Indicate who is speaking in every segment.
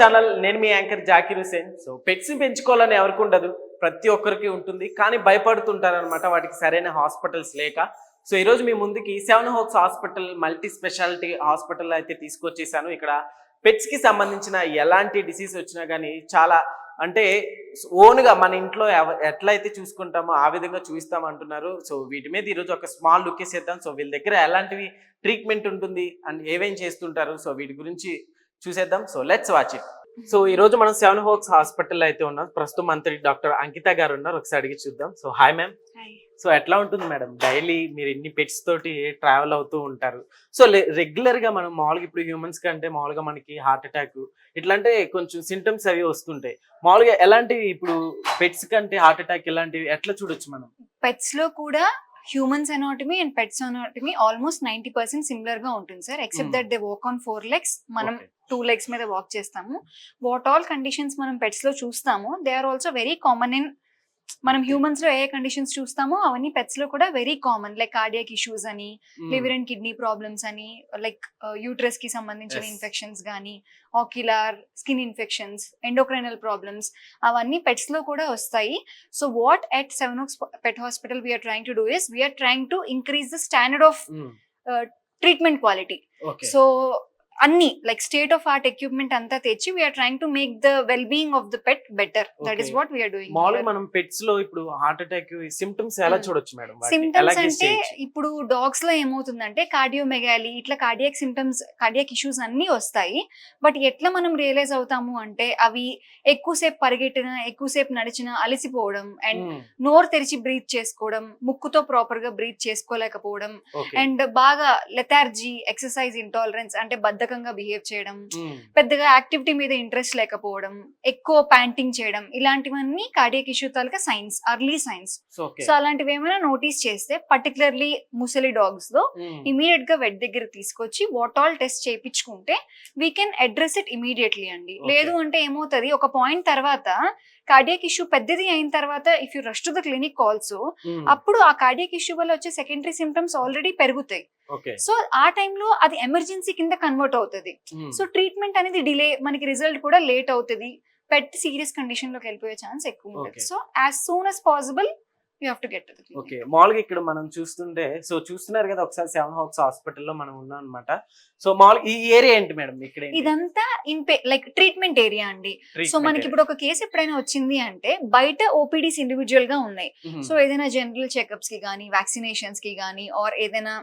Speaker 1: Channel. నేను మీ anchor Zakir Hussain. So pets పెంచుకోవాలని ఎవరికి ఉండదు, ప్రతి ఒక్కరికి ఉంటుంది. కానీ భయపడుతుంటారనమాట వాటికి సరైన హాస్పిటల్స్ లేక. సో ఈరోజు మీ ముందుకి 7 hopes hospital multi speciality hospital అయితే తీసుకొచ్చేసాను. ఇక్కడ పెట్స్ కి సంబంధించిన ఎలాంటి డిసీజ్ వచ్చినా కానీ చాలా అంటే ఓన్గా మన ఇంట్లో ఎట్లయితే చూసుకుంటామో ఆ విధంగా చూపిస్తాం అంటున్నారు. సో వీటి మీద ఈరోజు ఒక స్మాల్ లుక్ వేసేద్దాం. సో వీళ్ళ దగ్గర ఎలాంటివి ట్రీట్మెంట్ ఉంటుంది అండ్ ఏమేం చేస్తుంటారు, సో వీటి గురించి చూసేద్దాం. So let's watch it. So ఈ రోజు మనం 7 హోప్స్ హాస్పిటల్ అయితే ఉన్నాం. ప్రస్తుతం మంత్రి డాక్టర్ అంకిత గారు ఉన్నారు, ఒకసారి అడిగి చూద్దాం. So hi ma'am. సో ఎట్లా ఉంటుంది మేడం, డైలీ మీరు ఇన్ని పెట్స్ తోటి ట్రావెల్ అవుతూ ఉంటారు. సో రెగ్యులర్ గా మనం మామూలుగా ఇప్పుడు హ్యూమన్స్ కంటే మామూలుగా మనకి హార్ట్ అటాక్ ఇట్లాంటి కొంచెం సింటమ్స్ అవి వస్తుంటాయి. మామూలుగా ఎలాంటివి ఇప్పుడు పెట్స్ కంటే హార్ట్ అటాక్ ఇలాంటివి ఎట్లా చూడొచ్చు మనం?
Speaker 2: పెట్స్ లో కూడా humans anatomy and pets anatomy almost 90% similar గా ఉంటుంది sir, except that they walk on 4 legs, మనం 2 legs మీద వాక్ చేస్తాము. వాట్ ఆల్ కండిషన్స్ మనం పెట్స్ లో చూస్తాము they are also very common in, మనం హ్యూమన్స్ లో ఏ కండిషన్స్ చూస్తామో అవన్నీ పెట్స్ లో కూడా very common, like cardiac issues అని, లివర్ అండ్ కిడ్నీ ప్రాబ్లమ్స్ అని, లైక్ యూట్రస్ కి సంబంధించిన ఇన్ఫెక్షన్స్ గానీ, ocular skin infections, endocrinal problems, అవన్నీ పెట్స్ లో కూడా వస్తాయి. So what at 7 Oaks Pet Hospital we are trying to do is we are trying to increase the standard of treatment quality. So అన్ని like state of art equipment అంతా తెచ్చి we are trying to make the well being of the pet better. That is what we are doing.
Speaker 1: మామూలుగా మనం pets లో ఇప్పుడు heart attack symptoms ఎలా చూడొచ్చు madam?
Speaker 2: Symptoms అంటే ఇప్పుడు డాగ్స్ లో ఏమవుతుందంటే కార్డియోమెగాలి, ఇట్లా కార్డియాక్ సిమ్టమ్స్, కార్డియాక్ ఇష్యూస్ అన్ని వస్తాయి. బట్ ఎట్లా మనం రియలైజ్ అవుతాము అంటే అవి ఎక్కువసేపు పరిగెట్టిన, ఎక్కువసేపు నడిచిన అలసిపోవడం, అండ్ నోరు తెరిచి బ్రీత్ చేసుకోవడం, ముక్కుతో ప్రాపర్ గా బ్రీత్ చేసుకోలేకపోవడం, అండ్ బాగా లెథార్జీ, ఎక్సర్సైజ్ ఇంటాలరెన్స్ అంటే బద్ధకంగా బిహేవ్ చేయడం, పెద్దగా యాక్టివిటీ మీద ఇంట్రెస్ట్ లేకపోవడం, ఎక్కువ ప్యాంటింగ్ చేయడం, ఇలాంటివన్నీ కార్డియాక్ ఇష్యూ తాలూకా సైన్స్, అర్లీ సైన్స్. సో అలాంటివి ఏమైనా నోటీస్ చేస్తే పర్టికులర్లీ ముసలి డాగ్స్ లో ఇమీడియట్ గా వెట్ దగ్గర తీసుకొచ్చి వాట్ ఆల్ టెస్ట్ చేయించుకుంటే we can address it immediately అండి. లేదు అంటే ఏమవుతుంది, ఒక పాయింట్ తర్వాత కార్డియాక్ ఇష్యూ పెద్దది అయిన తర్వాత if you rush to the clinic also, అప్పుడు ఆ కార్డియాక్ ఇష్యూ వల్ల వచ్చే సెకండరీ సిమ్టమ్స్ ఆల్రెడీ పెరుగుతాయి. సో ఆ టైంలో అది ఎమర్జెన్సీ కింద కన్వర్ట్ అవుతుంది. సో ట్రీట్మెంట్ అనేది డిలే, మనకి రిజల్ట్ కూడా లేట్ అవుతుంది, పెట్ సీరియస్ కండిషన్ లోకి వెళ్ళిపోయే ఛాన్స్ ఎక్కువ ఉంటుంది. So as soon as possible you have to get to the clinic.
Speaker 1: Okay, మామూలుగా ఇక్కడ మనం చూస్తుంటే, సో చూస్తున్నారు కదా ఒకసారి 7 హోప్స్ హాస్పిటల్లో మనం ఉన్నాం అనమాట. సో మామూలుగా ఈ ఏరియా ఏంటి మేడం ఇక్కడ?
Speaker 2: ఇదంతా లైక్ ట్రీట్మెంట్ ఏరియా అండి. సో మనకి ఇప్పుడు ఒక కేసు ఎప్పుడైనా వచ్చింది అంటే బయట ఓపీడీస్ ఇండివిజువల్ గా ఉన్నాయి. సో ఏదైనా జనరల్ చెకప్స్ కి గానీ, వ్యాక్సినేషన్స్ కి గానీ, ఆర్ ఏదైనా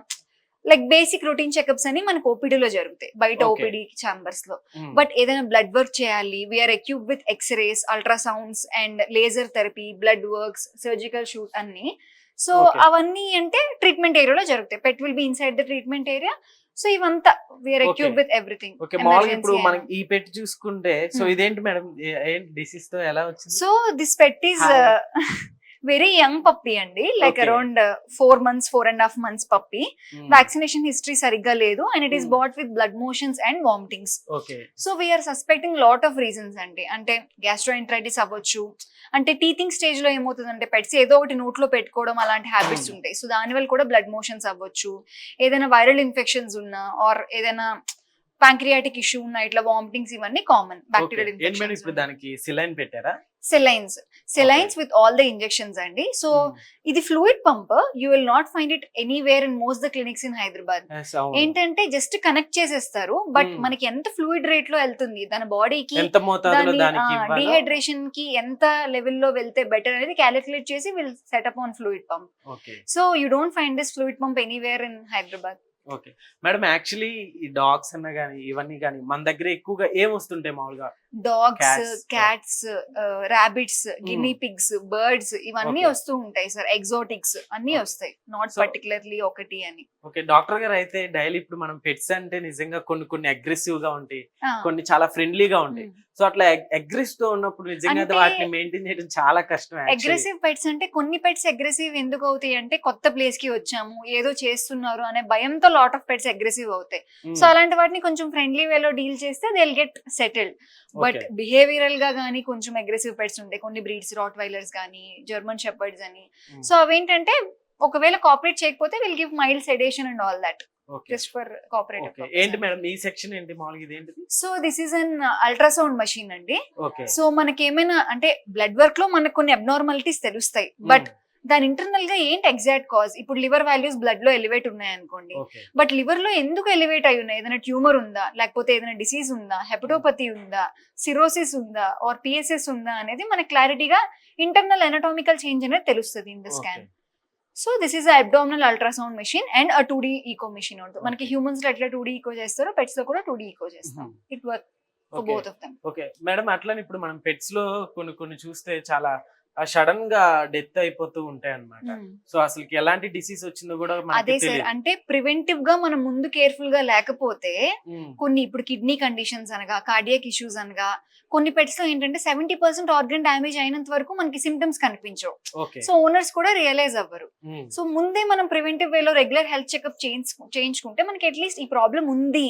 Speaker 2: లైక్ బేసిక్ రొటీన్ చెకప్స్ అని మనకు ఓపీడీలో జరుగుతాయి బయట ఓపీడీ ఛాంబర్స్ లో. బట్ ఏదైనా బ్లడ్ వర్క్ చేయాలి, we're equipped with x-rays, ultrasounds and laser therapy, blood works, surgical suite అన్ని. సో అవన్నీ అంటే ట్రీట్మెంట్ ఏరియాలో జరుగుతాయి. Pet will be inside the treatment area. So ఇవంతా we're equipped with everything.
Speaker 1: Okay, మామూలుగా ఇప్పుడు మనం ఈ పెట్ చూసుకుంటే, సో ఇదేంటి మేడం, ఏంటి డిసీజ్ తో ఎలా వచ్చింది?
Speaker 2: So this pet is very young puppy అండి, like around 4 months, 4.5 months puppy. Vaccination history సరిగ్గా లేదు and it is brought with blood motions and vomitings. So we're suspecting lot of reasons అండి. అంటే gastroenteritis అవ్వచ్చు, అంటే టీథింగ్ స్టేజ్ లో ఏమవుతుందంటే pets ఏదో ఒకటి నోట్లో పెట్టుకోవడం అలాంటి హ్యాబిట్స్ ఉంటాయి. సో దానివల్ల కూడా బ్లడ్ మోషన్స్ అవ్వచ్చు, ఏదైనా వైరల్ ఇన్ఫెక్షన్స్ ఉన్నా, ఆర్ ఏదైనా ప్యాంక్రియాటిక్ ఇష్యూ ఉన్నా, ఇట్లా వామిటింగ్స్ ఇవన్నీ కామన్. Bacterial infections.
Speaker 1: ఇప్పుడు దానికి సెలైన్ పెట్టారా?
Speaker 2: Salines with all the injections అండి. సో ఇది fluid pump, you will not find it anywhere in most the clinics in Hyderabad. ఏంటంటే జస్ట్ కనెక్ట్ చేసేస్తారు, బట్ మనకి ఎంత ఫ్లూయిడ్ రేట్ లో వెళ్తుంది దాని బాడీకి, డిహైడ్రేషన్ కి ఎంత లెవెల్లో వెళ్తే బెటర్ అనేది క్యాలిక్యులేట్ చేసి will set up on fluid pump. So you don't find this fluid pump anywhere in Hyderabad.
Speaker 1: Okay madam, actually ఈ డాగ్స్ అన్న గానీ ఇవన్నీ గానీ మన దగ్గర ఎక్కువగా ఏం వస్తుంటాయి? మామూలుగా
Speaker 2: dogs, cats, rabbits, guinea pigs, birds ఇవన్నీ వస్తూ ఉంటాయి సార్. ఎగ్జోటిక్స్ అన్ని వస్తాయి, నాట్ పర్టికులర్లీ ఒకటి అని.
Speaker 1: ఓకే డాక్టర్ గారు, అయితే డైలీ ఇప్పుడు మనం పెట్స్ అంటే నిజంగా కొన్ని అగ్రెసివ్ గా ఉంటాయి, కొన్ని చాలా ఫ్రెండ్లీగా ఉంటాయి. సో అట్లా అగ్రెసివ్ తో ఉన్నప్పుడు నిజంగా వాటిని మెయింటైన్ చేయడం చాలా కష్టం.
Speaker 2: అగ్రెసివ్ పెట్స్ అంటే కొన్ని పెట్స్ అగ్రెసివ్ ఎందుకు అవుతాయి అంటే కొత్త ప్లేస్ కి వచ్చాము, ఏదో చేస్తున్నారు అనే భయంతో లాట్ ఆఫ్ పెట్స్ అగ్రెసివ్ అవుతాయి. సో అలాంటి వాటిని కొంచెం ఫ్రెండ్లీ వేలో డీల్ చేస్తే they will get settled. But behavioural గా గానీ కొంచెం అగ్రెసివ్ పెట్స్ ఉంటాయి, కొన్ని బ్రీడ్స్, రాట్ వైలర్స్ గానీ, జర్మన్ షెపర్డ్స్ అని. సో అవేంటంటే ఒకవేళ కోఆపరేట్ చేయకపోతే will give mild sedition and all that.
Speaker 1: Okay
Speaker 2: just for cooperative.
Speaker 1: Okay ఏంటి మేడం ఈ సెక్షన్ ఏంటి మామూలుగా ఇది ఏంటిది?
Speaker 2: So this is an ultrasound machine అండి.
Speaker 1: ఓకే
Speaker 2: సో మనకి ఏమైనా అంటే బ్లడ్ వర్క్ లో మనకు కొన్ని అబ్నార్మాలిటీస్ తెలుస్తాయి, బట్ దాని ఇంటర్నల్ గా ఏంటి ఎగ్జాక్ట్ కాజ్. ఇప్పుడు లివర్ వాల్యూస్ బ్లడ్ లో ఎలివేట్ ఉన్నాయి అనుకోండి,
Speaker 1: ఓకే
Speaker 2: బట్ లివర్ లో ఎందుకు ఎలివేట్ అయి ఉన్నాయి, ఏదైనా ట్యూమర్ ఉందా, లేకపోతే ఏదైనా డిసీజ్ ఉందా, హెపటోపతి ఉందా, సిరోసిస్ ఉందా, ఆర్ పిఎస్ఎస్ ఉందా అనేది మనకి క్లారిటీగా ఇంటర్నల్ ఎనటామికల్ చేంజ్ అనేది తెలుస్తుంది in the scan. So this is abdominal ultrasound machine and a 2D echo machine ఉంటుంది. మనకి హ్యూమన్స్ లో ఎట్లా 2D ఈకో చేస్తారో పెట్స్ లో కూడా 2D ఈకో చేస్తాం. It work for both of them.
Speaker 1: Okay madam అట్లానే ఇప్పుడు మనం పెట్స్ లో కొన్ని చూస్తే చాలా సడన్ గా డెత్ అయిపోతూ ఉంటాయి అన్నమాట. సో అసలు ఎలాంటి డిసీజ్ వచ్చిందో కూడా
Speaker 2: అదే సార్, అంటే ప్రివెంటివ్ గా మనం ముందు కేర్ఫుల్ గా లేకపోతే కొన్ని ఇప్పుడు కిడ్నీ కండిషన్స్ అనగా కార్డియాక్ ఇష్యూస్ అనగా కొన్ని పెట్స్ లో ఏంటంటే 70% ఆర్గన్ డ్యామేజ్ అయినంత వరకు మనకి సిమ్టమ్స్ కనిపించవు. సో ఓనర్స్ కూడా రియలైజ్ అవ్వరు. సో ముందే మనం ప్రివెంటివ్ వేలో రెగ్యులర్ హెల్త్ చెకప్ చేయించుకుంటే మనకి అట్లీస్ట్ ఈ ప్రాబ్లం ఉంది,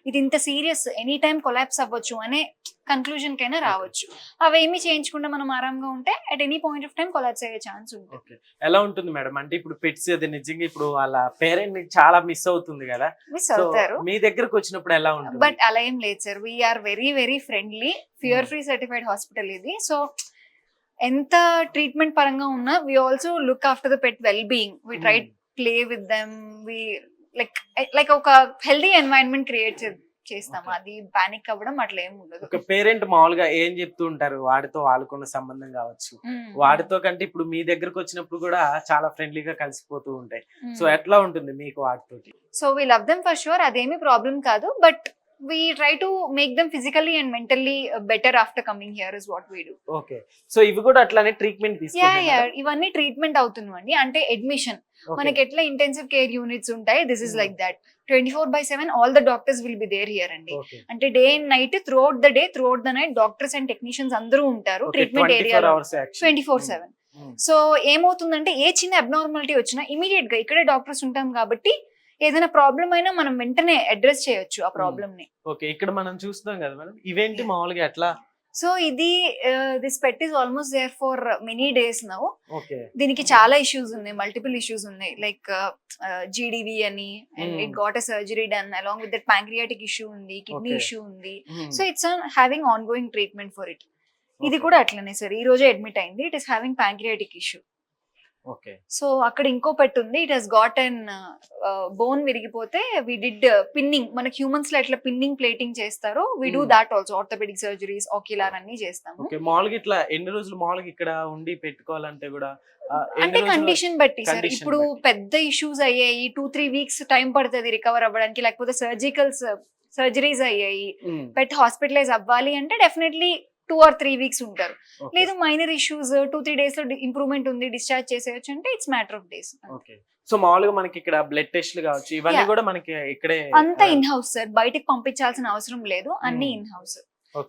Speaker 2: ఇది ఇంత సీరియస్, ఎనీ టైం కొలాప్స్ అవ్వచ్చు అనే కన్క్లూజన్ కైనా రావచ్చు. అవేమి చేయించకుండా మనం ఆరాంగా ఉంటే at any point of time collapse అయ్యే ఛాన్స్ ఉంటుంది.
Speaker 1: ఎలా ఉంటుంది మేడం అంటే ఇప్పుడు పెట్స్ అది నిజంగా ఇప్పుడు వాళ్ళ పేరెంట్ ని చాలా మిస్ అవుతుంది కదా,
Speaker 2: మిస్ అవుతారు.
Speaker 1: మీ దగ్గరకు వచ్చినప్పుడు ఎలా ఉంటుంది?
Speaker 2: బట్ అలా ఏం లేదు sir, we are very very friendly, fear free certified hospital ఇది. సో ఎంత ట్రీట్మెంట్ పరంగా ఉన్నా we also look after the pet well being. We try play with them, we like ఒక హెల్దీ ఎన్వైరన్మెంట్ క్రియేట్ చేస్తాం. అది పానిక్ అవ్వడం అట్లా ఏం ఉండదు.
Speaker 1: ఒక పేరెంట్ మామూలుగా ఏం చెప్తూ ఉంటారు వాడితో వాళ్ళకున్న సంబంధం కావచ్చు, వాడితో కంటే ఇప్పుడు మీ దగ్గరకు వచ్చినప్పుడు కూడా చాలా ఫ్రెండ్లీగా కలిసిపోతూ ఉంటాయి. సో ఎట్లా ఉంటుంది మీకు వాటితో?
Speaker 2: So we love them for sure, అదేమి ప్రాబ్లం కాదు. But we try to make them physically and mentally better after coming here is what we do.
Speaker 1: Okay, so ఇవి కూడా అట్లానే ట్రీట్మెంట్ తీసుకుంటారా?
Speaker 2: Yeah, ఇవన్నీ ట్రీట్మెంట్ అవుతుందండి. అంటే అడ్మిషన్ మనకి ఎట్లా ఇంటెన్సివ్ కేర్ యూనిట్స్ ఉంటాయి, this is like that 24/7 all the doctors will be there here అండి. అంటే day and night throughout the day throughout the night doctors and technicians అందరూ ఉంటారు ట్రీట్మెంట్ ఏరియాలో 24/7. సో ఏమవుతుందంటే ఏ చిన్న అబ్నార్మాలిటీ వచ్చినా immediate గా ఇక్కడే డాక్టర్స్ ఉంటాం కాబట్టి ఏదైనా ప్రాబ్లం అయినా మనం వెంటనే అడ్రస్ చేయొచ్చు ఆ ప్రాబ్లమ్ ని.
Speaker 1: ఓకే, ఇక్కడ మనం చూస్తున్నాం కదా మేడం, ఇవేంటి మామూలుగా ఎట్లా?
Speaker 2: సో ఇది this pet is almost there for many days now.
Speaker 1: Okay,
Speaker 2: దీనికి చాలా ఇష్యూస్ ఉన్నాయి, మల్టిపుల్ ఇష్యూస్ ఉన్నాయి, లైక్ జీడివి అని, and it got a surgery done along with that pancreatic issue ఉంది, కిడ్నీ ఇష్యూ ఉంది. So it's having on going treatment for it. ఇది కూడా అట్లనే సార్, ఈ రోజే అడ్మిట్ అయింది. It is having pancreatic issue.
Speaker 1: Okay,
Speaker 2: so అక్కడ ఇంకో పెట్ ఉంది, it has got and bone విరిగిపోతే వి డిడ్ పిన్నింగ్. మనకి హ్యూమన్స్ లో ఎట్లా పిన్నింగ్ ప్లేటింగ్ చేస్తారో we do that also. Orthopedic surgeries, ocular అన్ని చేస్తాము.
Speaker 1: ఓకే, మామూలుగా ఇట్లా ఎన్ని రోజులు మామూలుగా ఇక్కడ ఉండి పెట్టుకోవాలంటే కూడా
Speaker 2: అంటే కండిషన్ బట్టి సార్. ఇప్పుడు పెద్ద ఇష్యూస్ అయ్యాయి, 2-3 వీక్స్ టైం పడుతుంది రికవర్ అవ్వడానికి, లేకపోతే సర్జరీస్ అయ్యాయి, పెట్ హాస్పిటలైజ్ అవ్వాలి అంటే డెఫినెట్లీ 2 or 3 వీక్స్ ఉంటారు. లేదు మైనర్ ఇష్యూస్ 2-3 డేస్ లో ఇంప్రూవ్మెంట్ ఉంది, డిశ్చార్జ్ చేసేయచ్చు అంటే it's matter of days.
Speaker 1: Okay, so మామూలుగా మనకి ఇక్కడ బ్లడ్ టెస్ట్లు కావచ్చు, ఇవన్నీ కూడా మనకి ఇక్కడే
Speaker 2: అంతా ఇన్ హౌస్ సార్, బయటికి పంపించాల్సిన అవసరం లేదు, అన్ని ఇన్ హౌస్.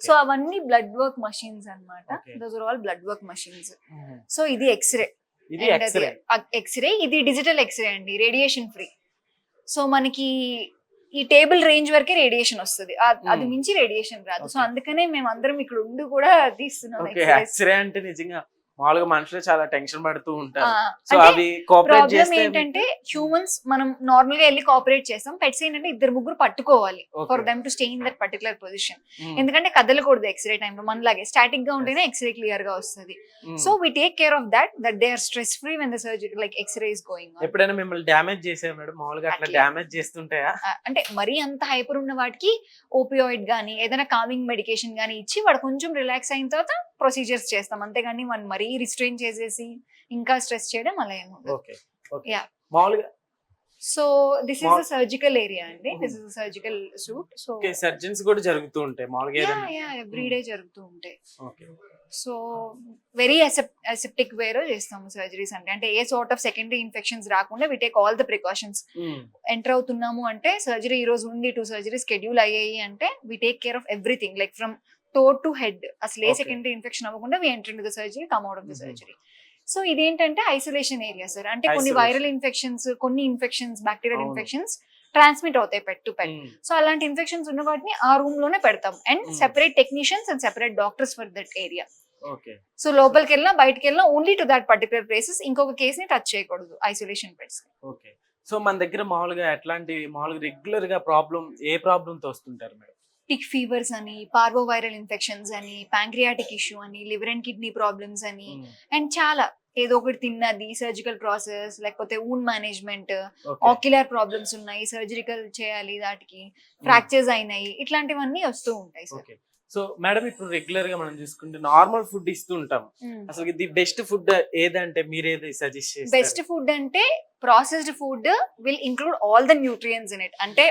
Speaker 2: సో అవన్నీ బ్లడ్ వర్క్ మషిన్స్ అన్నమాట. Those are all blood work machines. So ఇది ఎక్స్రే, ఎక్స్రే ఇది డిజిటల్ ఎక్స్రే అండి, రేడియేషన్ ఫ్రీ. సో మనకి ఈ టేబుల్ రేంజ్ వరకే రేడియేషన్ వస్తుంది, అది మించి రేడియేషన్ రాదు. సో అందుకనే మేము అందరం ఇక్కడ ఉండి కూడా తీస్తున్నాం
Speaker 1: ఎక్స్రే. అంటే నిజంగా మామూలుగా మనుషులు చాలా టెన్షన్ పడుతూ ఉంటారు. సో
Speaker 2: అంటే
Speaker 1: అవి కోఆపరేట్
Speaker 2: ప్రాబ్లం
Speaker 1: చేస్తే
Speaker 2: ఏంటంటే హ్యూమన్స్ మనం నార్మల్ గా వెళ్ళి కోఆపరేట్ చేస్తాం, పెట్స్ ఏంటంటే 2-3 పట్టుకోవాలి for them to stay in that particular position. ఎందుకంటే కదలకూడదు ఎక్స్రే టైంలో, మనలాగే స్టాటిక్ గా ఉంటేనే ఎక్స్రే క్లియర్ గా వస్తుంది. So we take care of that they are stress free when the surgery like x ray is going on.
Speaker 1: ఎప్పుడైనా మిమ్మల్ని డ్యామేజ్ చేసారు మేడం? మామూలుగా అట్లా డ్యామేజ్ చేస్తుంటాయా?
Speaker 2: అంటే మరీ అంత హైపర్ ఉన్న వాటికి ఓపియాయిడ్ గానీ ఏదైనా కామింగ్ మెడికేషన్ గానీ ఇచ్చి వాడు కొంచెం రిలాక్స్ అయిన తర్వాత ప్రొసీజర్స్ చేస్తాం, అంతేగాని మనం మరీ రిస్ట్రెయిన్ చేసేసి ఇంకా స్ట్రెస్ చేయడం అలా ఏముండదు.
Speaker 1: మామూలుగా
Speaker 2: so this is a surgical area అండి, this is a surgical suite. So
Speaker 1: surgeons కూడా జరుగుతూ ఉంటాయి మామూలుగా,
Speaker 2: ఎవ్రీడే జరుగుతూ ఉంటాయి. సో వెరీ అసెప్టిక్ వేలో చేస్తాము సర్జరీస్ అంటే a sort of secondary infections రాకుండా we take all the precautions. Enter అవుతున్నాము అంటే సర్జరీ ఈ రోజు ఉంది, 2 సర్జరీ షెడ్యూల్ అయ్యాయి అంటే we take care of everything like from toe to head. అసలు ఏ సెకండరీ ఇన్ఫెక్షన్ అవ్వకుండా we enter into the surgery, come out of the surgery. So ఇదేంటంటే ఐసోలేషన్ ఏరియా సార్. అంటే కొన్ని వైరల్ ఇన్ఫెక్షన్స్, కొన్ని ఇన్ఫెక్షన్స్, బ్యాక్టీరియల్ ఇన్ఫెక్షన్స్ ట్రాన్స్మిట్ అవుతాయి pet to pet. So అలాంటి ఇన్ఫెక్షన్స్ ఉన్న వాటిని ఆ రూమ్ లోనే పెడతాం, and separate technicians and separate doctors for that area. So లోపలికి వెళ్ళినా బయటకి వెళ్ళినా only to that particular places, ఇంకొక కేస్ ని టచ్ చేయకూడదు ఐసోలేషన్ పెట్స్.
Speaker 1: సో మన దగ్గర మామూలుగా రెగ్యులర్ గా ఏ ప్రాబ్లమ్ తో వస్తుంటారు మేడం?
Speaker 2: టిక్ ఫీవర్స్ అని, పార్వోవైరల్ ఇన్ఫెక్షన్స్ అని, ప్యాంక్రియాటిక్ ఇష్యూ అని, లివర్ అండ్ కిడ్నీ ప్రాబ్లమ్స్ అని, అండ్ చాలా ఏదో ఒకటి తిన్నది, సర్జికల్ ప్రాసెస్, లేకపోతే వూండ్ మేనేజ్మెంట్, ఆక్యులర్ ప్రాబ్లమ్స్ ఉన్నాయి, సర్జికల్ చేయాలి, వాటికి ఫ్రాక్చర్స్ అయినాయి, ఇట్లాంటివన్నీ వస్తూ ఉంటాయి సార్.
Speaker 1: సో మేడం ఇప్పుడు రెగ్యులర్ గా మనం చూసుకుంటే నార్మల్ ఫుడ్ ఇస్తూ ఉంటాం. అసలు ది బెస్ట్ ఫుడ్ ఏదంటే మీరేది సజెస్ట్ చేస్తారు?
Speaker 2: బెస్ట్ ఫుడ్ అంటే processed food will include all the nutrients in it. అంటే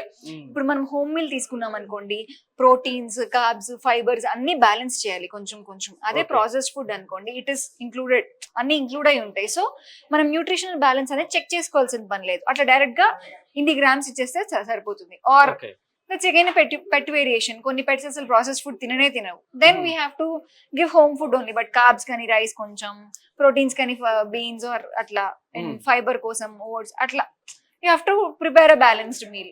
Speaker 2: ఇప్పుడు మనం హోమ్ మీల్ తీసుకున్నాం అనుకోండి, ప్రోటీన్స్, కార్బ్స్, ఫైబర్స్ అన్ని బ్యాలెన్స్ చేయాలి కొంచెం కొంచెం. అదే ప్రాసెస్డ్ ఫుడ్ అనుకోండి, ఇట్ ఇస్ ఇంక్లూడెడ్, అన్ని ఇంక్లూడ్ అయి ఉంటాయి. సో మనం న్యూట్రిషనల్ బ్యాలెన్స్ అనేది చెక్ చేసుకోవాల్సిన పని లేదు, అట్లా డైరెక్ట్ గా ఇన్ని గ్రామ్స్ ఇచ్చేస్తే సరిపోతుంది. Or let's again pet variation, కొన్ని పెట్స్ అసలు ప్రాసెస్ ఫుడ్ తినవు, then we have to give home food only. But carbs కానీ రైస్, కొంచెం ప్రోటీన్స్ కానీ బీన్స్ ఆర్ అట్లా, అండ్ ఫైబర్ కోసం ఓట్స్, అట్లా you have to prepare a balanced meal.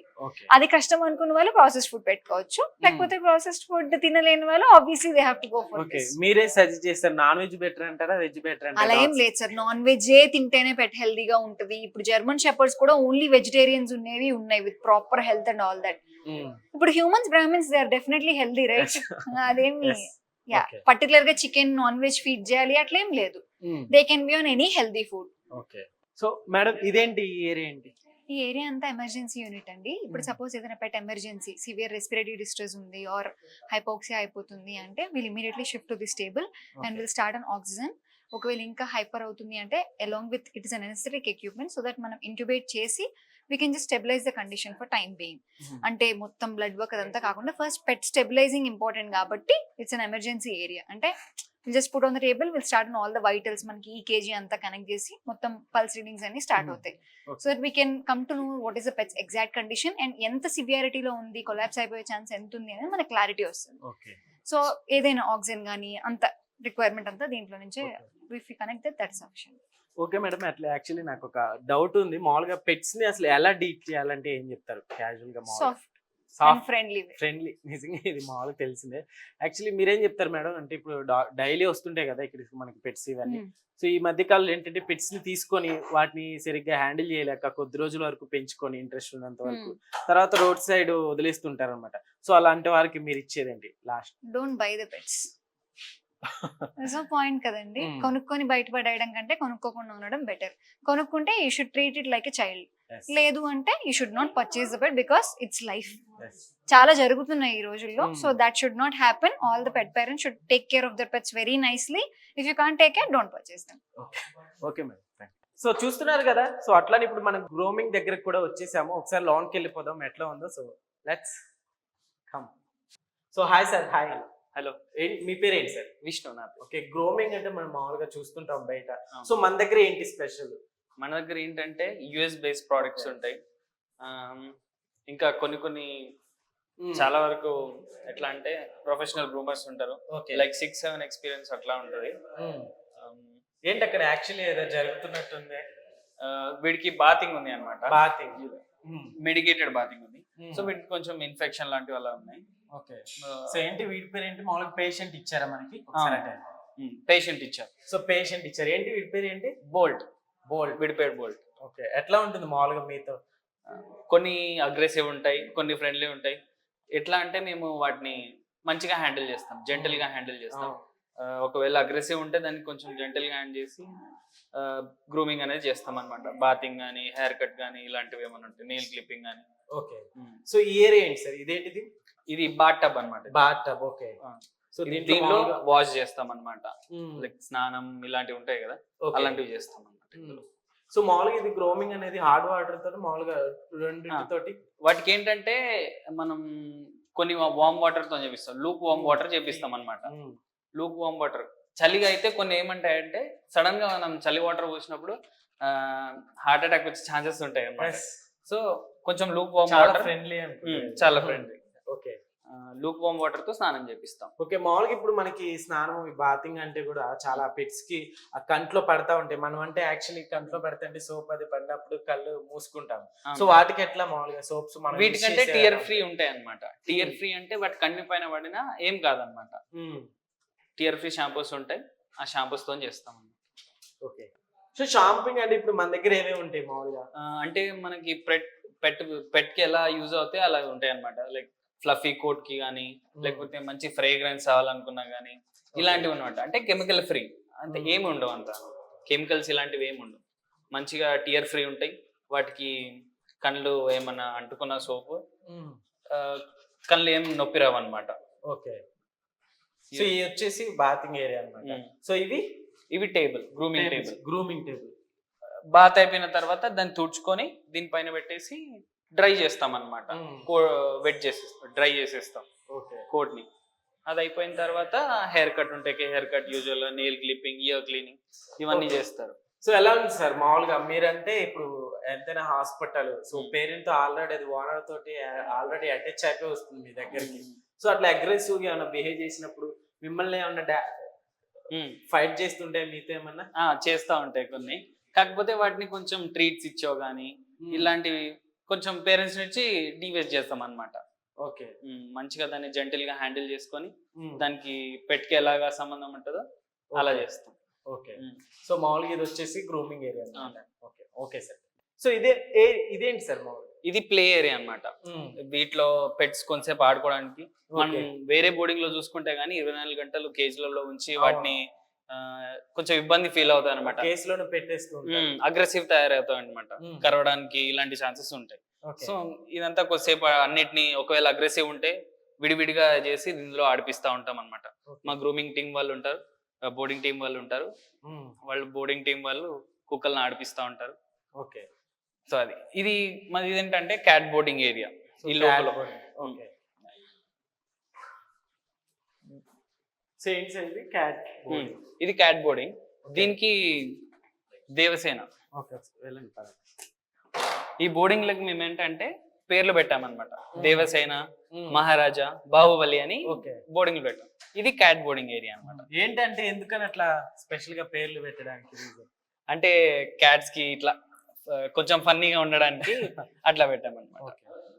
Speaker 2: అది కష్టం అనుకున్న వాళ్ళు ప్రాసెస్ ఫుడ్ పెట్టుకోవచ్చు, లేకపోతే ప్రాసెస్డ్ ఫుడ్ తినలేని వాళ్ళు obviously they have to go for this.
Speaker 1: మీరే సజెస్ట్ చేస్తారు, నాన్ వెజ్ బెటర్ అంటారా, వెజ్ బెటర్ అంటారా?
Speaker 2: అలా ఏం లేదు సార్, నాన్ వెజ్ తింటేనే పెట్ హెల్దీగా ఉంటది. ఇప్పుడు జర్మన్ షెపర్డ్స్ కూడా ఓన్లీ వెజిటేరియన్స్ ఉన్నాయి with proper health and all that. ఇప్పుడు humans, Brahmins, they are definitely healthy, right? అదేమి పర్టికులర్ గా చికెన్, నాన్ వెజ్ ఫీడ్ చేయాలి అట్లేం లేదు. They can be on any healthy food.
Speaker 1: So madam ఇదేంటి, ఈ ఏరియా ఏంటి?
Speaker 2: ఈ ఏరియా అంతా ఎమర్జెన్సీ యూనిట్ అండి. ఇప్పుడు సపోజ్ ఏదైనా pet emergency, severe respiratory distress ఉంది ఆర్ హైపోక్సియా అయిపోతుంది అంటే will immediately shift to this table and will start on oxygen. ఒకవేళ ఇంకా హైపర్ అవుతుంది అంటే along with it is a necessary equipment, so that మనం ఇంట్యూబేట్ చేసి we can just stabilise the condition for time being. అంటే మొత్తం blood work అదంతా కాకుండా ఫస్ట్ పెట్ స్టెబిలైజింగ్ ఇంపార్టెంట్ కాబట్టి ఇట్స్ అన్ ఎమర్జెన్సీ ఏరియా. అంటే just put on the table, will start on all the vitals, మనకి EKG అంతా connect చేసి మొత్తం పల్స్ రీడింగ్స్ అన్ని స్టార్ట్ అవుతాయి. So that we can come to know what is the pets exact condition and ఎంత సివియారిటీలో ఉంది, collapse అయిపోయే chance ఎంత ఉంది అనేది మనకి క్లారిటీ వస్తుంది. సో ఏదైనా ఆక్సిజన్ కానీ అంత రిక్వైర్మెంట్ అంతా దీంట్లో నుంచే if you connect that sufficient.
Speaker 1: Okay madam, అట్లా యాక్చువల్లీ నాకు ఒక డౌట్ ఉంది. మామూలుగా పెట్స్ ని అసలు ఎలా డీల్ చేయాలంటే ఏం చెప్తారు క్యాజువల్ గా?
Speaker 2: Soft friendly.
Speaker 1: నిజంగా ఇది మామూలుగా తెలిసిందే. యాక్చువల్లీ మీరేం చెప్తారు మేడం అంటే ఇప్పుడు డైలీ వస్తుంటాయి కదా ఇక్కడ మనకి పెట్స్ ఇవన్నీ. సో ఈ మధ్య కాలంలో ఏంటంటే పెట్స్ ని తీసుకొని వాటిని సరిగ్గా హ్యాండిల్ చేయలేక కొద్ది రోజుల వరకు పెంచుకొని ఇంట్రెస్ట్ ఉన్నంత వరకు తర్వాత రోడ్ సైడ్ వదిలేస్తుంటారు అనమాట. సో అలాంటి వారికి మీరు ఇచ్చేదేంటి last?
Speaker 2: Don't buy the pets. So point కదండి, కొనుక్కొని బయటపడేయడం కంటే కొనుక్కోకుండా ఉండడం బెటర్. కొనుక్కుంటే you should treat it like a child. లేదు అంటే you should not purchase the pet because it's life. చాలా జరుగుతున్నాయి ఈ రోజుల్లో. So that should not happen. All the pet parents should take care of their pets very nicely. If you can't take care, don't purchase them.
Speaker 1: Okay madam. So చూస్తున్నారు కదా, so అట్లానే ఇప్పుడు మనం grooming దగ్గరకు కూడా వచ్చేసాము. ఒకసారి లాన్కి వెళ్ళిపోదాం ఎట్లా ఉందో. So let's come. So hi sir. Hi. Hello, మీ పేరు ఏంటి సార్?
Speaker 3: విష్ణు నా పేరు.
Speaker 1: ఓకే, గ్రోమింగ్ అంటే మనం మామూలుగా చూస్తుంటాం బయట. సో మన దగ్గర ఏంటి స్పెషల్?
Speaker 3: మన దగ్గర ఏంటంటే యుఎస్ బేస్డ్ ప్రోడక్ట్స్ ఉంటాయి. ఇంకా కొన్ని చాలా వరకు ఎట్లా అంటే ప్రొఫెషనల్ గ్రూమర్స్ ఉంటారు, లైక్ 6-7 ఎక్స్పీరియన్స్ అట్లా ఉంటుంది.
Speaker 1: ఏంటి అక్కడ యాక్చువల్లీ ఏదో జరుగుతున్నట్టుంది?
Speaker 3: వీడికి బాతింగ్ ఉంది అనమాట.
Speaker 1: బాతింగ్,
Speaker 3: మెడికేటెడ్ బాతింగ్ ఉంది. సో వీటికి కొంచెం ఇన్ఫెక్షన్ లాంటివి అలా ఉన్నాయి.
Speaker 1: ఓకే, సో ఏంటి వీడి పేరు ఏంటి? మామూలుగా పేషెంట్ ఇచ్చారా మనకి?
Speaker 3: పేషెంట్ ఇచ్చారు.
Speaker 1: సో పేషెంట్ ఇచ్చారు. ఏంటి వీడి పేరు ఏంటి?
Speaker 3: బోల్ట్.
Speaker 1: బోల్ట్,
Speaker 3: వీడి పేరు బోల్ట్.
Speaker 1: ఓకే, ఎట్లా ఉంటుంది మామూలుగా మీతో?
Speaker 3: కొన్ని అగ్రెసివ్ ఉంటాయి, కొన్ని ఫ్రెండ్లీ ఉంటాయి. ఎట్లా అంటే మేము వాటిని మంచిగా హ్యాండిల్ చేస్తాం, జెంటల్ గా హ్యాండిల్ చేస్తాం. ఒకవేళ అగ్రెసివ్ ఉంటే దాన్ని కొంచెం జెంటల్ గా హ్యాండిల్ చేసి గ్రూమింగ్ అనేది చేస్తాం అనమాట. బాతింగ్ కానీ, హెయిర్ కట్ కానీ ఇలాంటివి ఏమైనా ఉంటాయి, నెయిల్ క్లిప్పింగ్ కానీ.
Speaker 1: ఓకే, సో ఈ ఏరియా ఏంటి సార్? ఇదేంటిది?
Speaker 3: ఇది బాత్ టబ్ అనమాట.
Speaker 1: Bathtub, okay.
Speaker 3: సో దీంట్లో వాష్ చేస్తాం అనమాట. లైక్ స్నానం ఇలాంటివి ఉంటాయి కదా, అలాంటివి చేస్తాం అనమాట.
Speaker 1: సో మామూలుగా ఇది గ్రోమింగ్ అనేది హార్డ్ వాటర్ తోటి మామూలుగా రెండింటితోటి.
Speaker 3: వాటికి ఏంటంటే మనం కొన్ని వార్మ్ వాటర్ తో చేపిస్తాం, లూక్ వార్మ్ వాటర్ చేపిస్తాం అనమాట. లూక్ వార్మ్ వాటర్ చలిగా అయితే కొన్ని ఏమంటాయంటే సడన్ గా మనం చలి వాటర్ పోసినప్పుడు హార్ట్ అటాక్ వచ్చే ఛాన్సెస్ ఉంటాయి అన్నమాట. సో కొంచెం లూక్ వార్మ్ వాటర్
Speaker 1: ఫ్రెండ్లీ,
Speaker 3: చాలా friendly.
Speaker 1: Okay,
Speaker 3: lukewarm water తో స్నానం చేపిస్తాం.
Speaker 1: ఓకే, మామూలుగా ఇప్పుడు మనకి స్నానం, బాతింగ్ అంటే కూడా చాలా పెట్స్ కి ఆ కంట్లో పడతా ఉంటాయి. మనం అంటే యాక్చువల్లీ కంట్లో పడతాంటే సోప్ అది పడినప్పుడు కళ్ళు మూసుకుంటాం. సో వాటికి ఎట్లా మామూలుగా సోప్స్?
Speaker 3: వీటికంటే టియర్ ఫ్రీ ఉంటాయి అనమాట. టియర్ ఫ్రీ అంటే వాటి కన్ను పైన పడినా ఏం కాదనమాట. టియర్ ఫ్రీ షాంపూస్ ఉంటాయి, ఆ షాంపూస్ తో చేస్తాం.
Speaker 1: ఓకే, సో షాంపింగ్ అంటే ఇప్పుడు మన దగ్గర ఏమేమి ఉంటాయి మామూలుగా?
Speaker 3: అంటే మనకి పెట్ కి ఎలా యూజ్ అవుతాయి అలా ఉంటాయి అనమాట. లైక్ ఫ్లఫీ కోట్ కి కానీ, లేకపోతే మంచి ఫ్రేగ్రెన్స్ అవ్వాలనుకున్నా కానీ ఇలాంటివి అనమాట. అంటే కెమికల్ ఫ్రీ, అంటే ఏమి ఉండవు అంత కెమికల్స్ ఇలాంటివి ఏమి ఉండవు. మంచిగా టియర్ ఫ్రీ ఉంటాయి. వాటికి కళ్ళు ఏమన్నా అంటుకున్న సోపు కళ్ళు ఏం నొప్పి రావు అనమాట.
Speaker 1: ఓకే. సో ఇది వచ్చేసి బాతింగ్ ఏరియా అన్నమాట. సో
Speaker 3: ఇవి గ్రూమింగ్ టేబుల్. బాత్ అయిపోయిన తర్వాత దాన్ని తుడుచుకొని దీనిపైన పెట్టేసి డ్రై చేస్తాం అనమాట. డ్రై చేసేస్తాం కోట్ ని. అది అయిపోయిన తర్వాత హెయిర్ కట్ ఉంటాయి. Hair cut usual nail clipping, year cleaning ఇవన్నీ చేస్తారు.
Speaker 1: సో ఎలా ఉంది సార్ మామూలుగా మీరంటే ఇప్పుడు ఎంతైనా హాస్పిటల్, సో పేరెంట్ ఆల్రెడీ అది ఓనర్ తోటి ఆల్రెడీ అటాచ్ అయిపోయి వస్తుంది మీ దగ్గరికి. సో అట్లా అగ్రెసివ్ గా ఏమైనా బిహేవ్ చేసినప్పుడు మిమ్మల్ని ఏమన్నా ఫైట్ చేస్తుంటే మీతో ఏమన్నా?
Speaker 3: చేస్తూ ఉంటాయి కొన్ని. కాకపోతే వాటిని కొంచెం ట్రీట్స్ ఇచ్చో కానీ ఇలాంటివి కొంచెం పేరెంట్స్ నుంచి డివేస్ చేస్తాం అనమాట.
Speaker 1: ఓకే.
Speaker 3: మంచిగా దాన్ని జెంటిల్ గా హ్యాండిల్ చేసుకొని దానికి పెట్కి ఎలాగా సంబంధం ఉంటుందో అలా చేస్తాం.
Speaker 1: ఓకే. సో మామూలుగా ఇది వచ్చేసి grooming area. Okay okay sir. So ఇదేంటి సార్ మామూలుగా? ఇది
Speaker 3: ప్లే ఏరియా అన్నమాట. వీటిలో పెట్స్ కొంతసేపు ఆడుకోవడానికి. మనం వేరే బోర్డింగ్ లో చూసుకుంటే గానీ 24 గంటలు కేజీలలో ఉంచి వాటిని కొంచెం ఇబ్బంది ఫీల్ అవుతాయి అనమాట.
Speaker 1: కేసులోనే పెట్టేస్తూ
Speaker 3: అగ్రెసివ్ తయారవుతాయి అనమాట. కరవడానికి ఇలాంటి ఛాన్సెస్ ఉంటాయి. సో ఇదంతా కొద్దిసేపు అన్నిటిని ఒకవేళ అగ్రెసివ్ ఉంటే విడివిడిగా చేసి ఇందులో ఆడిపిస్తా ఉంటాం అనమాట. మా గ్రూమింగ్ టీం వాళ్ళు ఉంటారు, బోర్డింగ్ టీం వాళ్ళు ఉంటారు. వాళ్ళు బోర్డింగ్ టీం వాళ్ళు కుక్కల్ని ఆడిపిస్తా ఉంటారు.
Speaker 1: ఓకే.
Speaker 3: సో ఇది మాది ఏంటంటే క్యాట్ బోర్డింగ్ ఏరియా. ఈ లోపల ఇది క్యాట్ బోర్డింగ్. దీనికి దేవసేన. ఈ బోర్డింగ్ లకు మేము ఏంటంటే పేర్లు పెట్టామన్నమాట. దేవసేన, మహారాజా, బాహుబలి అని బోర్డింగ్ పెట్టాం. ఇది క్యాట్ బోర్డింగ్ ఏరియా అన్నమాట.
Speaker 1: ఏంటంటే ఎందుకని అట్లా స్పెషల్ గా పేర్లు పెట్టడానికి?
Speaker 3: అంటే క్యాట్స్ కి ఇట్లా కొంచెం ఫన్నీగా ఉండడానికి అట్లా పెట్టామన్నమాట.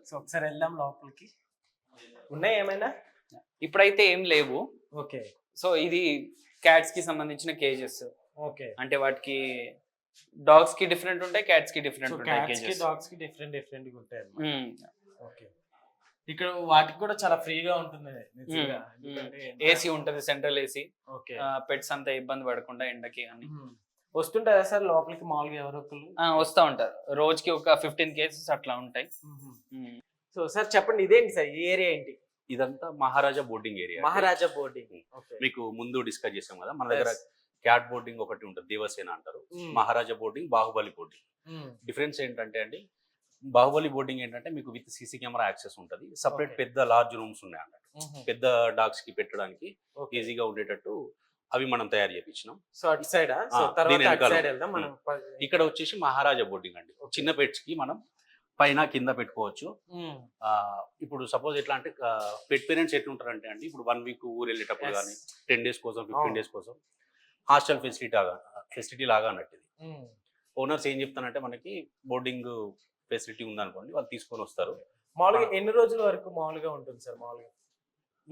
Speaker 1: సో ఒకసారి వెళ్దాం లోపలికి. ఉన్నాయి ఏమైనా?
Speaker 3: ఇప్పుడైతే ఏం లేవు.
Speaker 1: ఓకే.
Speaker 3: సో ఇది క్యాట్స్ కి సంబంధించిన కేజెస్.
Speaker 1: ఓకే.
Speaker 3: అంటే వాటికి డాగ్స్ కి డిఫరెంట్ ఉంటాయి, క్యాట్స్ కి డిఫరెంట్ ఉంటాయి.
Speaker 1: డాగ్స్ కి డిఫరెంట్ గా ఉంటాయి. ఓకే. ఇక్కడ వాటికి కూడా చాలా ఫ్రీగా ఉంటుంది నిజంగా.
Speaker 3: ఏసీ ఉంటది, సెంట్రల్ ఏసీ.
Speaker 1: ఓకే.
Speaker 3: పెట్స్ అంతా ఇబ్బంది పడకుండా ఎండకి అని.
Speaker 1: వస్తుంటారా సార్ లోపలికి మామూలుగా ఎవరో ఒకళ్ళు?
Speaker 3: వస్తూ ఉంటారు. రోజుకి ఒక 15 కేసెస్ అట్లా ఉంటాయి.
Speaker 1: సో సార్ చెప్పండి, ఇదేంటి సార్ ఈ ఏరియా ఏంటి?
Speaker 4: ఇదంతా మహారాజా బోర్డింగ్ ఏరియా.
Speaker 1: మహారాజా బోర్డింగ్
Speaker 4: మీకు ముందు డిస్కస్ చేసాం కదా. మన దగ్గర క్యాట్ బోర్డింగ్ ఒకటి ఉంటుంది, దేవసేన అంటారు. మహారాజా బోర్డింగ్, బాహుబలి బోర్డింగ్. డిఫరెన్స్ ఏంటంటే అండి, బాహుబలి బోర్డింగ్ ఏంటంటే మీకు విత్ సీసీ కెమెరా యాక్సెస్ ఉంటుంది. సపరేట్ పెద్ద లార్జ్ రూమ్స్ ఉన్నాయి అన్నట్టు. పెద్ద డాగ్స్ కి పెట్టడానికి ఈజీగా ఉండేటట్టు అవి మనం తయారు చేయించినాం.
Speaker 1: సో అటు సైడ్
Speaker 4: ఇక్కడ వచ్చేసి మహారాజా బోర్డింగ్ అండి. చిన్న పెట్స్ కి మనం పైన కింద పెట్టుకోవచ్చు. ఇప్పుడు సపోజ్ ఎట్లా అంటే పెట్ పేరెంట్స్ ఎట్లుంటారంటే అండి, ఇప్పుడు 1 వీక్ ఊరు వెళ్ళేటప్పుడు కానీ 10 days కోసం 15 days కోసం హాస్టల్ ఫెసిలిటీ లాగా అన్నట్టు. ఓనర్స్ ఏం చెప్తానంటే మనకి బోర్డింగ్ ఫెసిలిటీ ఉందనుకోండి, వాళ్ళు తీసుకొని వస్తారు.
Speaker 1: మామూలుగా ఎన్ని రోజుల వరకు మామూలుగా ఉంటుంది సార్? మామూలుగా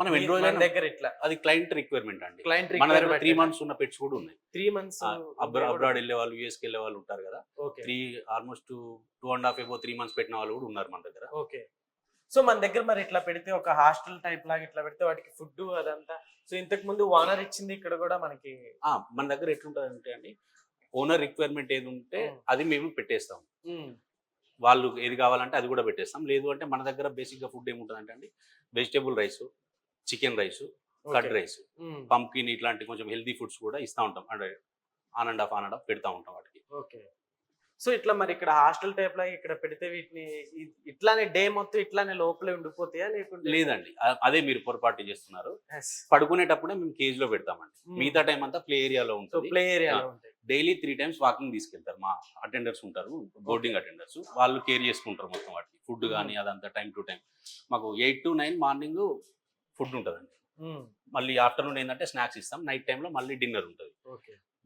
Speaker 4: మనం ఎన్ని రోజుల
Speaker 1: దగ్గర ఇట్లా అది
Speaker 4: క్లయింట్ రిక్వైర్మెంట్ అండి. మన దగ్గర 3 months ఉన్న పెట్స్ కూడా ఉన్నాయి.
Speaker 1: 3 months
Speaker 4: అబ్రాడ్ వెళ్ళే వాళ్ళు, US కి వెళ్ళే వాళ్ళు ఉంటారు కదా. ఆల్మోస్ట్ 2.5 3 months పెట్టిన వాళ్ళు కూడా ఉన్నారు మన దగ్గర.
Speaker 1: ఓకే. సో మన దగ్గర మరి ఇట్లా పెడితే ఒక హాస్టల్ టైప్ లాగా ఇట్లా పెడితే వాటికి ఫుడ్ అదంతా, సో ఇంతకు ముందు ఓనర్ ఇచ్చింది ఇక్కడ కూడా మనకి
Speaker 4: మన దగ్గర ఎట్లుంటది అంటే అండి, ఓనర్ రిక్వైర్మెంట్ ఏది ఉంటే అది మేము పెట్టేస్తాం. వాళ్ళు ఏది కావాలంటే అది కూడా పెట్టేస్తాం. లేదు అంటే మన దగ్గర బేసిక్ గా ఫుడ్ ఏముంటుంది అంటే అండి, vegetable rice, chicken rice, curd rice, pumpkin ఇట్లాంటి కొంచెం హెల్దీ ఫుడ్స్ కూడా ఇస్తూ ఉంటాం. అంటే ఆన్ అండ్ ఆఫ్ పెడతా ఉంటాం వాటికి.
Speaker 1: ఓకే. సో ఇట్లా మరి ఇక్కడ హాస్టల్ టైప్ లాగా ఇక్కడ పెడితే వీటిని ఇట్లానే డే మొత్తం ఇట్లానే లోపలే ఉండిపోతాయా లేకుంటే?
Speaker 4: లేదండి, అదే మీరు పొరపాటు చేస్తున్నారు. పడుకునేటప్పుడే మేము కేజ్ లో పెడతామండి. మిగతా టైం అంతా ప్లే ఏరియాలో ఉంటుంది.
Speaker 1: ప్లే ఏరియాలో ఉంటాయి.
Speaker 4: డైలీ 3 times వాకింగ్ తీసుకెళ్తారు మా అటెండర్స్ ఉంటారు, బోర్డింగ్ అటెండర్స్. వాళ్ళు కేర్ చేసుకుంటారు మొత్తం వాటికి. ఫుడ్ కానీ అదంతా టైం టు టైం. మాకు 8 to 9 మార్నింగ్ ఫుడ్ ఉంటుందండి. మళ్ళీ ఆఫ్టర్నూన్ ఏంటంటే స్నాక్స్ ఇస్తాం. నైట్ టైంలో మళ్ళీ డిన్నర్ ఉంటుంది.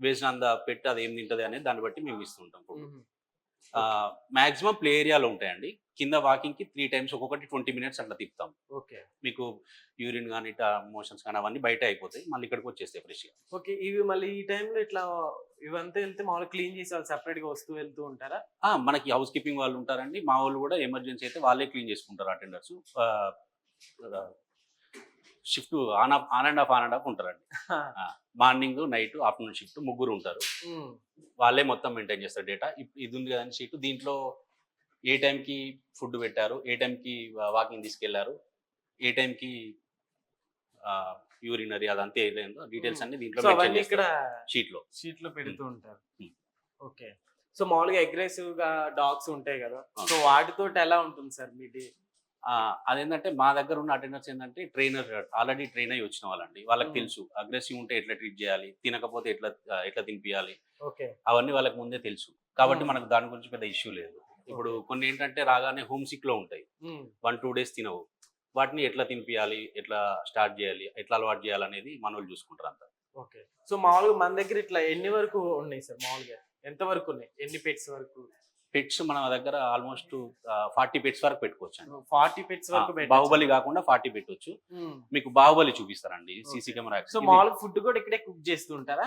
Speaker 4: వేసిన అంత పెట్టి అది ఏం తింటది అనేది దాన్ని బట్టి మేము ఇస్తుంటాం ఫుడ్. మాక్సిమం ప్లే ఏరియాలో ఉంటాయండి. కింద వాకింగ్కి 3 టైమ్స్ ఒక్కొక్కటి 20 మినిట్స్ అట్లా తిప్పుతాం.
Speaker 1: ఓకే.
Speaker 4: మీకు యూరిన్ కానీ మోషన్స్ కానీ అవన్నీ బయట అయిపోతాయి, మళ్ళీ ఇక్కడికి వచ్చేస్తాయి ఫ్రెష్గా.
Speaker 1: ఓకే. ఇవి మళ్ళీ ఈ టైంలో ఇట్లా ఇవంతా వెళ్తే మామూలుగా క్లీన్ చేసే వాళ్ళు separate గా వస్తూ వెళ్తూ ఉంటారా?
Speaker 4: మనకి హౌస్ కీపింగ్ వాళ్ళు ఉంటారండి, మా వాళ్ళు కూడా ఎమర్జెన్సీ అయితే వాళ్ళే క్లీన్ చేసుకుంటారు attenders. Shift on and of ఉంటారండి. మార్నింగ్ నైట్ ఆఫ్టర్నూన్ షిఫ్ట్ ముగ్గురు ఉంటారు, వాళ్ళే మొత్తం మెయింటైన్ చేస్తారు డేటా. ఇది ఉంది కదండి షీట్, దీంట్లో ఏ టైంకి ఫుడ్ పెట్టారు, ఏ టైంకి వాకింగ్ తీసుకెళ్లారు, ఏ టైంకి యూరినరీ అదంతా ఏదైందో డీటెయిల్స్ అన్ని దీంట్లో
Speaker 1: సో అవన్నీ ఇక్కడ
Speaker 4: షీట్ లో
Speaker 1: పెడుతూ ఉంటారు.
Speaker 4: Hmm.
Speaker 1: ఓకే. సో మామూలుగా అగ్రెసివ్ గా డాగ్స్ ఉంటాయి కదా, సో వాటితో ఎలా ఉంటుంది సార్ మీ డే?
Speaker 4: అదేంటంటే మా దగ్గర ఉన్న అటెండర్స్ ఏంటంటే ట్రైనర్ ఆల్రెడీ ట్రైన్ అయ్యి వచ్చిన వాళ్ళండి, వాళ్ళకి తెలుసు అగ్రెసివ్ ఉంటే ఎట్లా ట్రీట్ చేయాలి, తినకపోతే ఎట్లా తినిపియాలి,
Speaker 1: ఓకే.
Speaker 4: అవన్నీ వాళ్ళకి ముందే తెలుసు కాబట్టి మనకు దాని గురించి పెద్ద ఇష్యూ లేదు. ఇప్పుడు కొన్ని ఏంటంటే రాగానే హోమ్ సిక్ లో ఉంటాయి, 1-2 డేస్ తినవు, వాటిని ఎట్లా తినిపియాలి, ఎట్లా స్టార్ట్ చేయాలి, ఎట్లా అలవాటు చేయాలనేది మన వాళ్ళు చూసుకుంటారు అంతా.
Speaker 1: ఓకే. సో మామూలుగా మన దగ్గర ఇట్లా ఎన్ని వరకు ఉన్నాయి సార్? మామూలుగా ఎంత వరకు ఉన్నాయి, ఎన్ని పెట్స్ వరకు?
Speaker 4: పెట్స్ మన దగ్గర ఆల్మోస్ట్ 40 పెట్స్ వరకు పెట్టుకోవచ్చు అండి.
Speaker 1: 40 పెట్స్ వరకు
Speaker 4: బాహుబలి కాకుండా 40 పెట్టొచ్చు. మీకు బాహుబలి చూపిస్తారండి సీసీ కెమెరా.
Speaker 1: సో మామూలుగా ఫుడ్ కూడా ఇక్కడే కుక్ చేస్తూ ఉంటారా?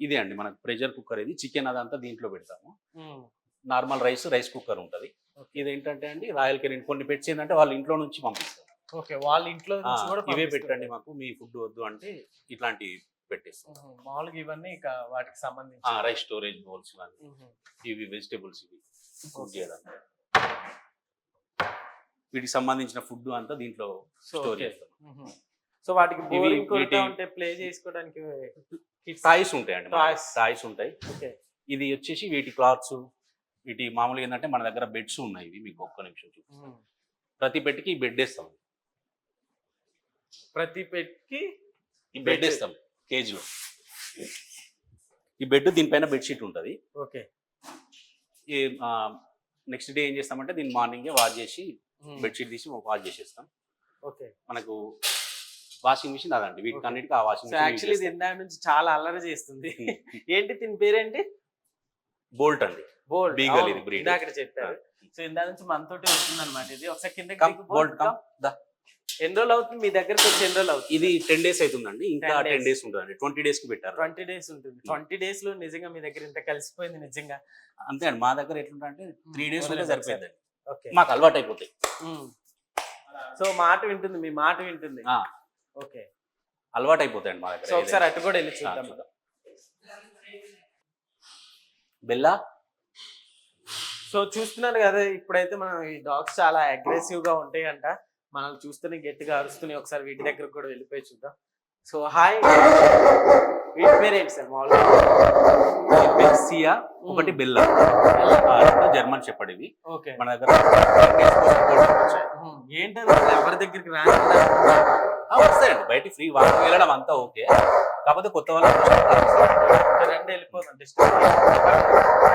Speaker 4: ఇదే అండి మనకు ప్రెషర్ కుక్కర్, ఇది చికెన్ అదంతా దీంట్లో పెడతాము. నార్మల్ రైస్ కుక్కర్ ఉంటుంది. ఇదేంటంటే అండి రాయల్ కెరీన్, కొన్ని పెట్స్ ఏంటంటే వాళ్ళ ఇంట్లో నుంచి పంపిస్తారు.
Speaker 1: ఓకే. వాళ్ళ ఇంట్లో నుంచి కూడా
Speaker 4: ఇవే పెట్టండి మాకు, మీ ఫుడ్ వద్దు అంటే ఇట్లాంటి పెట్టేస్తాం.
Speaker 1: మామూలుగా ఇవన్నీ ఇక వాటికి సంబంధించి
Speaker 4: రైస్ స్టోరేజ్ బౌల్స్ కానీ, ఇవి వెజిటేబుల్స్, ఇవి కుక్ చేయడానికి, వీటికి సంబంధించిన ఫుడ్ అంతా దీంట్లో స్టోర్ చేస్తాం.
Speaker 1: సో వాటికి బోరింగ్ కొడతా ఉంటే ప్లే చేసుకోవడానికి
Speaker 4: టాయ్స్ ఉంటాయండి, టాయ్స్ ఉంటాయి.
Speaker 1: ఓకే.
Speaker 4: ఇది వచ్చేసి వీటి క్లాత్స్, వీటి మామూలుగా ఏంటంటే మన దగ్గర బెడ్స్ ఉన్నాయి. ఇవి మీకు ఒక్క నిమిషం చూపిస్తాం. ప్రతి పెట్టికి బెడ్ వేస్తాం,
Speaker 1: ప్రతి పెట్కి
Speaker 4: ఈ బెడ్ వేస్తాం కేజీలో. ఈ బెడ్ దీనిపైన బెడ్షీట్ ఉంటుంది.
Speaker 1: ఓకే.
Speaker 4: ఈ నెక్స్ట్ డే ఏం చేస్తామంటే దీన్ని మార్నింగే వాష్ చేసి బెడ్షీట్ తీసి వాష్ చేసేస్తాం.
Speaker 1: ఓకే.
Speaker 4: మనకు వాషింగ్ మిషన్ అదండి, వీటికి అన్నిటికీ ఆ వాషింగ్
Speaker 1: మిషన్. యాక్చువల్లీ ఇది ఇందాక నుంచి చాలా అల్లరి చేస్తుంది. ఏంటి దీని పేరేంటి?
Speaker 4: బోల్ట్ అండి.
Speaker 1: బోల్ట్
Speaker 4: బీగల్, ఇది బ్రీడ్.
Speaker 1: ఇందాక చెప్పారు. సో ఇందా నుంచి మనతోటి వస్తుంది అనమాట ఇది. ఒకసారి కింద
Speaker 4: బోల్ట్
Speaker 1: ఎన్ని రోజులు అవుతుంది మీ దగ్గరకు వచ్చి? ఎన్ని రోజులు అవుతుంది?
Speaker 4: ఇది 10 days అవుతుందండి, ఇంకా 10 days ఉంటుంది. 20 days కి పెట్టారు.
Speaker 1: 20 days ఉంటుంది. 20 days లో నిజంగా మీ దగ్గర ఇంత కలిసిపోయింది నిజంగా.
Speaker 4: అంతే అండి, మా దగ్గర ఎట్లుంటే 3 days ఉంటే సరిపోయిందండి,
Speaker 1: ఓకే.
Speaker 4: మాకు అలవాటు అయిపోతాయి.
Speaker 1: సో మాట వింటుంది, మీ మాట వింటుంది. ఓకే.
Speaker 4: అలవాటు అయిపోతాయండి మా దగ్గర.
Speaker 1: సో ఒకసారి అటు కూడా వెళ్ళి చూద్దాం.
Speaker 4: బెల్లా.
Speaker 1: సో చూస్తున్నారు కదా, ఇప్పుడైతే మనం ఈ డాగ్స్ చాలా అగ్రెసివ్ గా ఉంటాయి అంట. మనం చూస్తూనే గట్టిగా అరుస్తున్నాయి. ఒకసారి వీటి దగ్గరకు కూడా వెళ్ళిపోయి చూద్దాం. సో హాయ్, వీటి పేరు ఏంటి సార్? మామూలుగా
Speaker 4: సియా, ఒకటి బెల్లా, జర్మన్ షెపర్డ్. ఇవి
Speaker 1: ఓకే.
Speaker 4: మన దగ్గర
Speaker 1: ఏంటంటే ఎవరి దగ్గరికి రాని
Speaker 4: వస్తాయండి, బయట ఫ్రీ వాకింగ్ వెళ్ళడం అంతా ఓకే. కాకపోతే కొత్త వాళ్ళు
Speaker 1: రెండు వెళ్ళిపోతాం.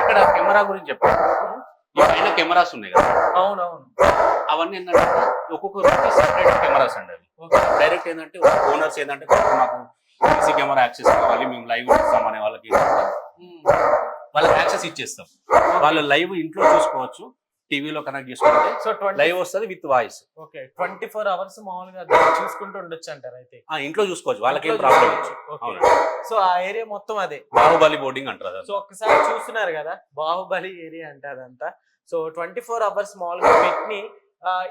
Speaker 4: ఇక్కడ కెమెరా గురించి చెప్పండి. ఈ పైన కెమెరాస్ ఉన్నాయి కదా,
Speaker 1: అవునవును,
Speaker 4: అవన్నీ ఏంటంటే ఒక్కొక్క రూమ్కి సెపరేట్ కెమెరాస్ అండి. అవి డైరెక్ట్ ఏంటంటే ఓనర్స్ ఏంటంటే మాకు సీసీ కెమెరా యాక్సెస్ కావాలి, మేము లైవ్ ఇస్తాం అనే వాళ్ళకి యాక్సెస్ ఇచ్చేస్తాం. వాళ్ళు లైవ్ ఇంట్లో చూసుకోవచ్చు, టీవీలో కనెక్ట్ చేసుకుంటే
Speaker 1: సో
Speaker 4: లైవ్ వస్తుంది విత్ వాయిస్.
Speaker 1: ఓకే. 24 hours మామూలుగా చూసుకుంటూ ఉండొచ్చు అంటారు. అయితే
Speaker 4: ఇంట్లో చూసుకోవచ్చు, వాళ్ళకి ఏం ప్రాబ్లం.
Speaker 1: సో ఆ ఏరియా మొత్తం అదే
Speaker 4: బాహుబలి బోర్డింగ్ అంటారు.
Speaker 1: సో ఒక్కసారి చూస్తున్నారు కదా, బాహుబలి ఏరియా అంటే అదంతా. సో 24 hours మామూలుగా పెట్టి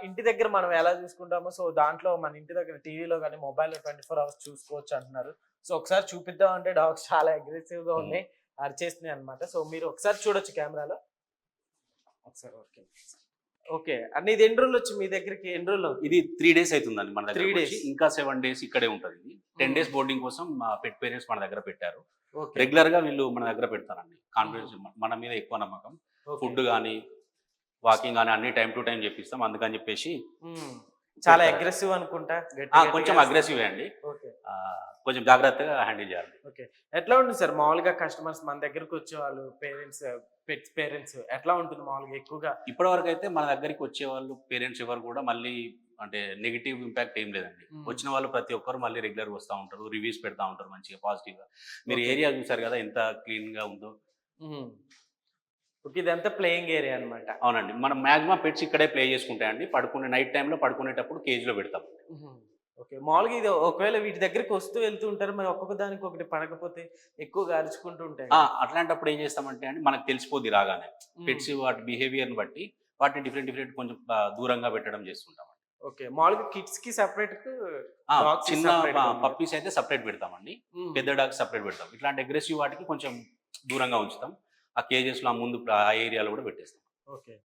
Speaker 1: ఇంటి దగ్గర మనం ఎలా చూసుకుంటామో, సో దాంట్లో మన ఇంటి దగ్గర టీవీలో కానీ మొబైల్లో 24 hours చూసుకోవచ్చు అంటున్నారు. సో ఒకసారి చూపిద్దాం అంటే డాగ్స్ చాలా అగ్రెసివ్ గా ఉన్నాయి, అరిచేస్తున్నాయి అనమాట. సో మీరు ఒకసారి చూడొచ్చు కెమెరాలో ఒకసారి. ఓకే. ఓకే. అన్ని ఇది ఎన్ని రోజులు వచ్చి మీ దగ్గరికి? ఎన్ని రోజులు?
Speaker 4: ఇది 3 days అవుతుందండి మన దగ్గర.
Speaker 1: 3 days.
Speaker 4: ఇంకా 7 days ఇక్కడే ఉంటుంది. ఇది 10 days బోర్డింగ్ కోసం మా పెట్ పేరెంట్స్ మన దగ్గర పెట్టారు. రెగ్యులర్ గా వీళ్ళు మన దగ్గర పెడతారండి. కాన్ఫిడెన్స్ మన మీద ఎక్కువ నమ్మకం. ఫుడ్ కానీ వాకింగ్ కానీ అన్ని టైం టు టైం చెప్పిస్తాం. అందుకని చెప్పేసి
Speaker 1: చాలా అగ్రెసివ్ అనుకుంటా.
Speaker 4: కొంచెం అగ్రెసివ్ అండి, కొంచెం జాగ్రత్తగా హ్యాండిల్ చేయాలి.
Speaker 1: ఓకే. ఎట్లా ఉంటుంది సార్ మామూలుగా కస్టమర్స్ మన దగ్గరకు వచ్చే వాళ్ళు, పెట్స్ పేరెంట్స్ ఎట్లా ఉంటుంది మామూలుగా? ఎక్కువగా
Speaker 4: ఇప్పటి వరకు అయితే మన దగ్గరికి వచ్చే వాళ్ళు పేరెంట్స్ ఎవరు కూడా మళ్ళీ అంటే నెగిటివ్ ఇంపాక్ట్ ఏం లేదండి. వచ్చిన వాళ్ళు ప్రతి ఒక్కరు మళ్ళీ రెగ్యులర్ గా వస్తూ ఉంటారు, రివ్యూస్ పెడతా ఉంటారు మంచిగా పాజిటివ్ గా. మీరు ఏరియా చూసారు కదా ఎంత క్లీన్ గా ఉందో.
Speaker 1: ఓకే, ఇదంతా ప్లేయింగ్ ఏరియా అన్నమాట.
Speaker 4: అవునండి, మనం మాక్సిమం పెట్స్ ఇక్కడే ప్లే చేసుకుంటాయండి. పడుకునే నైట్ టైంలో పడుకునేటప్పుడు కేజ్లో పెడతాం.
Speaker 1: ఓకే, మామూలుగా ఇది ఒకవేళ వీటి దగ్గరికి వస్తూ వెళ్తూ ఉంటారు, మరి ఒక్కొక్క దానికి ఒకటి పడకపోతే ఎక్కువగా అరుచుకుంటూ ఉంటాయి కదా.
Speaker 4: అట్లాంటప్పుడు ఏం చేస్తామంటే అండి, మనకు తెలిసిపోద్ది రాగానే పెట్స్ వాటి బిహేవియర్ని బట్టి వాటిని డిఫరెంట్ కొంచెం దూరంగా పెట్టడం చేస్తుంటాం.
Speaker 1: ఓకే, మామూలుగా కిడ్స్ కి సెపరేట్,
Speaker 4: చిన్న పప్పీస్ అయితే సపరేట్ పెడతామండి, పెద్ద డాగ్స్ సపరేట్ పెడతాం. ఇట్లాంటి అగ్రెసివ్ వాటికి కొంచెం దూరంగా ఉంచుతాం. ఆ కేజెస్లో ముందు ఆ ఏరియాలో కూడా పెట్టేస్తాం.
Speaker 1: ఓకే.